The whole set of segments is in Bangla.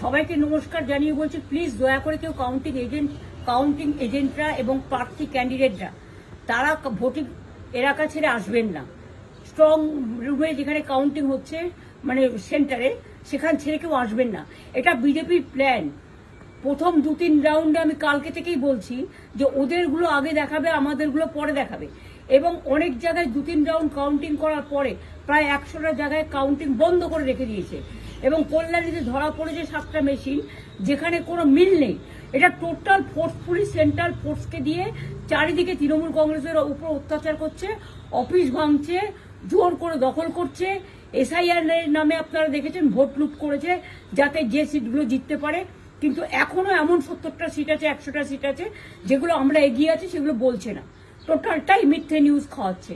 সবাইকে নমস্কার জানিয়ে বলছি, প্লিজ দয়া করে কেউ কাউন্টিং এজেন্টরা এবং প্রার্থী ক্যান্ডিডেটরা তারা ভোটিং এলাকা ছেড়ে আসবেন না। স্ট্রং রুমে যেখানে কাউন্টিং হচ্ছে, মানে সেন্টারে, সেখান ছেড়ে কেউ আসবেন না। এটা বিজেপির প্ল্যান। প্রথম 2-3 রাউন্ডে আমি কালকে থেকেই বলছি যে ওদেরগুলো আগে দেখাবে, আমাদেরগুলো পরে দেখাবে। এবং অনেক জায়গায় 2-3 রাউন্ড কাউন্টিং করার পরে প্রায় 100টা জায়গায় কাউন্টিং বন্ধ করে রেখে দিয়েছে। এবং কল্যাণীতে ধরা পড়েছে 7টা মেশিন, যেখানে কোনো মিল নেই। এটা টোটাল ফোর্সফুলি সেন্ট্রাল ফোর্সকে দিয়ে চারিদিকে তৃণমূল কংগ্রেসের উপর অত্যাচার করছে, অফিস ভাঙছে, জোর করে দখল করছে। এসআইআর নামে আপনারা দেখেছেন ভোট লুট করেছে যাতে যে সিটগুলো জিততে পারে। কিন্তু এখনো এমন 70টা সিট আছে, 100টা সিট আছে যেগুলো আমরা এগিয়ে আছি, সেগুলো বলছে না। টোটালটাই মিথ্যে নিউজ খাওয়াচ্ছে।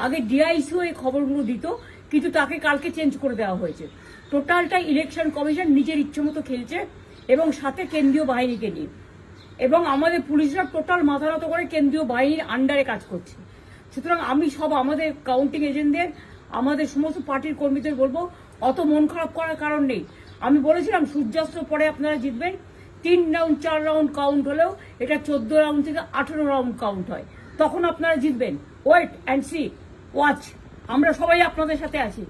আগে ডিআইসিও এই খবরগুলো দিত, কিন্তু তাকে কালকে চেঞ্জ করে দেওয়া হয়েছে। টোটালটাই ইলেকশন কমিশন নিজের ইচ্ছে মতো খেলছে, এবং সাথে কেন্দ্রীয় বাহিনীকে নিয়ে। এবং আমাদের পুলিশরা টোটাল মাথা নত করে কেন্দ্রীয় বাহিনীর আন্ডারে কাজ করছে। সুতরাং আমি আমাদের কাউন্টিং এজেন্টদের, আমাদের সমস্ত পার্টির কর্মীদের বলবো, অত মন খারাপ করার কারণ নেই। আমি বলেছিলাম সূর্যাস্তের পরে আপনারা জিতবেন। 3 রাউন্ড 4 রাউন্ড কাউন্ট হলেও এটা 14 রাউন্ড থেকে 18 রাউন্ড কাউন্ট হয়, তখন আপনারা জিতবেন। Wait and see, watch. আমরা সবাই আপনাদের সাথে আছি,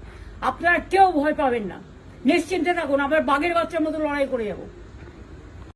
আপনারা কেউ ভয় পাবেন না, নিশ্চিন্তে থাকুন। আমরা বাঘের বাচ্চার মতো লড়াই করে যাবো।